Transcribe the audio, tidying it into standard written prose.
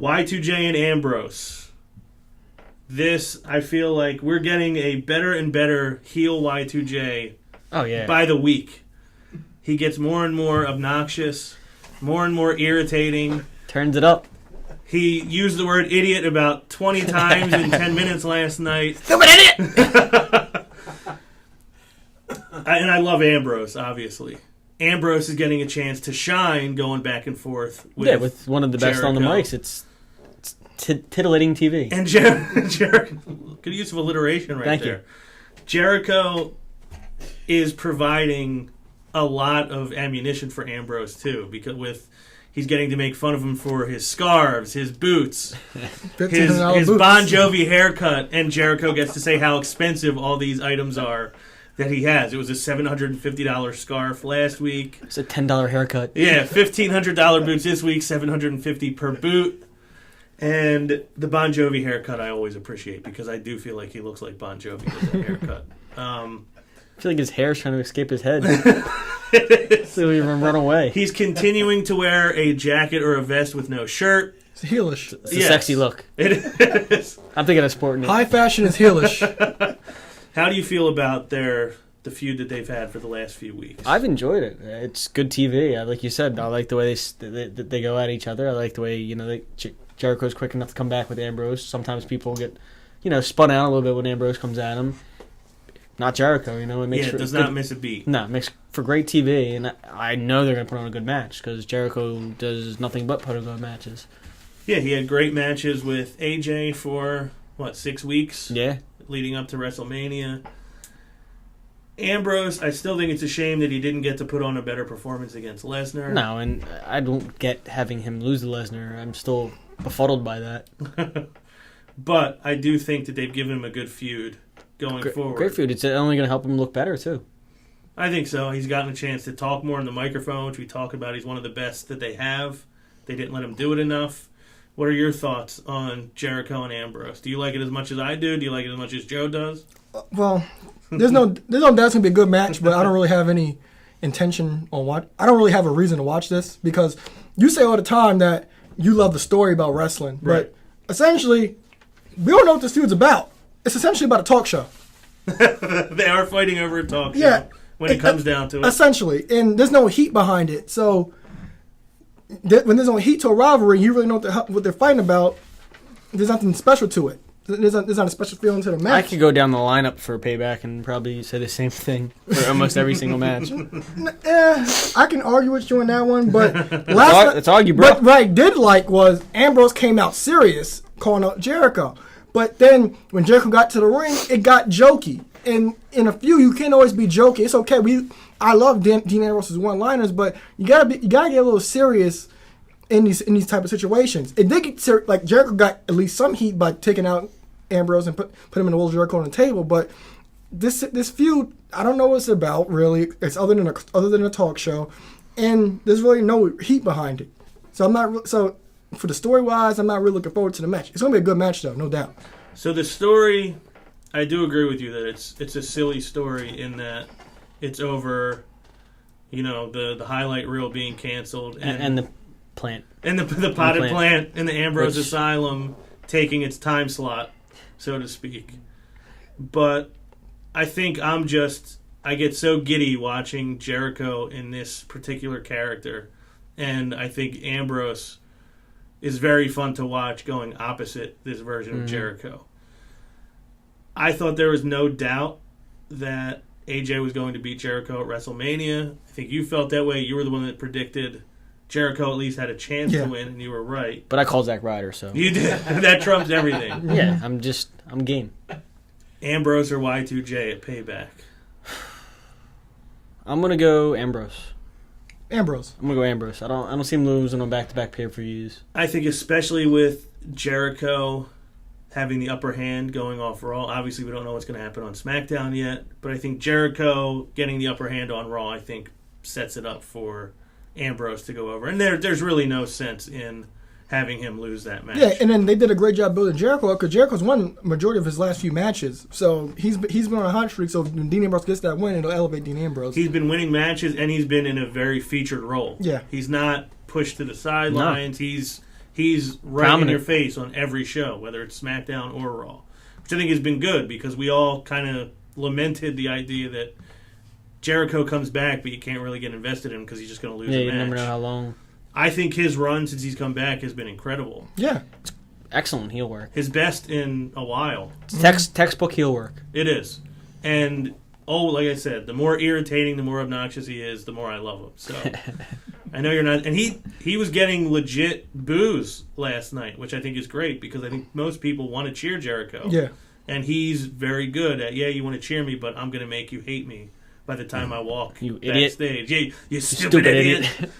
Y2J and Ambrose. This, I feel like we're getting a better and better heel Y2J by the week. He gets more and more obnoxious, more and more irritating. Turns it up. He used the word idiot about 20 times in 10 minutes last night. Stupid idiot! And I love Ambrose, obviously. Ambrose is getting a chance to shine going back and forth with one of the best Jericho. on the mics. It's titillating TV. And Jericho, good use of alliteration right Thank there. You. Jericho is providing a lot of ammunition for Ambrose, too, because he's getting to make fun of him for his scarves, his boots, his Bon Jovi haircut, and Jericho gets to say how expensive all these items are that he has. It was a $750 scarf last week. It's a $10 haircut. Yeah, $1,500 boots this week, $750 per boot. And the Bon Jovi haircut I always appreciate because I do feel like he looks like Bon Jovi with that haircut. I feel like his hair's trying to escape his head. So he run away. He's continuing to wear a jacket or a vest with no shirt. It's heelish. It's a sexy look. It is. I'm thinking of sporting it. High fashion is heelish. How do you feel about the feud that they've had for the last few weeks? I've enjoyed it. It's good TV. Like you said, I like the way they go at each other. I like the way Jericho's quick enough to come back with Ambrose. Sometimes people get spun out a little bit when Ambrose comes at him. Not Jericho, it makes it does not miss a beat. No, it makes for great TV, and I know they're going to put on a good match because Jericho does nothing but put on good matches. Yeah, he had great matches with AJ for 6 weeks? Yeah, leading up to WrestleMania. Ambrose, I still think it's a shame that he didn't get to put on a better performance against Lesnar. No, and I don't get having him lose to Lesnar. I'm still befuddled by that. But I do think that they've given him a good feud going forward. Great feud. It's only going to help him look better, too. I think so. He's gotten a chance to talk more on the microphone, which we talk about. He's one of the best that they have. They didn't let him do it enough. What are your thoughts on Jericho and Ambrose? Do you like it as much as I do? Do you like it as much as Joe does? Well, there's no doubt it's going to be a good match, but I don't really have any intention on watch. I don't really have a reason to watch this because you say all the time that you love the story about wrestling, but essentially, we don't know what this feud's about. It's essentially about a talk show. They are fighting over a talk show when it comes down to it. Essentially, and there's no heat behind it. So when there's no heat to a rivalry, you really know what they're fighting about. There's nothing special to it. There's not a special feeling to the match. I could go down the lineup for Payback and probably say the same thing for almost every single match. I can argue with you on that one, but let's argue, bro. But what I did like was Ambrose came out serious, calling out Jericho. But then when Jericho got to the ring, it got jokey. And in a few, you can't always be jokey. It's okay. I love Dean Ambrose's one-liners, but you gotta get a little serious in these type of situations. It did get like Jericho got at least some heat by taking out Ambrose and put him in the World Jericho on the table. But this feud, I don't know what it's about really. It's other than a talk show, and there's really no heat behind it. So I'm not for the story-wise, I'm not really looking forward to the match. It's going to be a good match, though, no doubt. So the story, I do agree with you that it's a silly story in that it's over, the highlight reel being canceled. And the plant. And the potted plant in the Ambrose Asylum taking its time slot, so to speak. But I think I get so giddy watching Jericho in this particular character. And I think Ambrose is very fun to watch going opposite this version of Jericho. I thought there was no doubt that AJ was going to beat Jericho at WrestleMania. I think you felt that way. You were the one that predicted Jericho at least had a chance to win, and you were right. But I called Zack Ryder, so. You did. That trumps everything. Yeah, I'm game. Ambrose or Y2J at Payback? I'm going to go Ambrose. I'm gonna go Ambrose. I don't see him losing on back-to-back pay-per-views. I think especially with Jericho having the upper hand going off Raw. Obviously, we don't know what's going to happen on SmackDown yet, but I think Jericho getting the upper hand on Raw, I think, sets it up for Ambrose to go over. And there's really no sense in having him lose that match. Yeah, and then they did a great job building Jericho up because Jericho's won majority of his last few matches. So he's been on a hot streak. So when Dean Ambrose gets that win, it'll elevate Dean Ambrose. He's been winning matches, and he's been in a very featured role. Yeah. He's not pushed to the sidelines. No. he's right Prominent. in your face on every show, whether it's SmackDown or Raw, which I think has been good because we all kind of lamented the idea that Jericho comes back, but you can't really get invested in him because he's just going to lose a you match. never know how long. I think his run since he's come back has been incredible. Yeah. Excellent heel work. His best in a while. It's textbook heel work. It is. And, like I said, the more irritating, the more obnoxious he is, the more I love him. So, I know you're not... And he was getting legit boos last night, which I think is great because I think most people want to cheer Jericho. Yeah. And he's very good at, you want to cheer me, but I'm going to make you hate me by the time I walk You idiot. backstage. Yeah, you stupid idiot.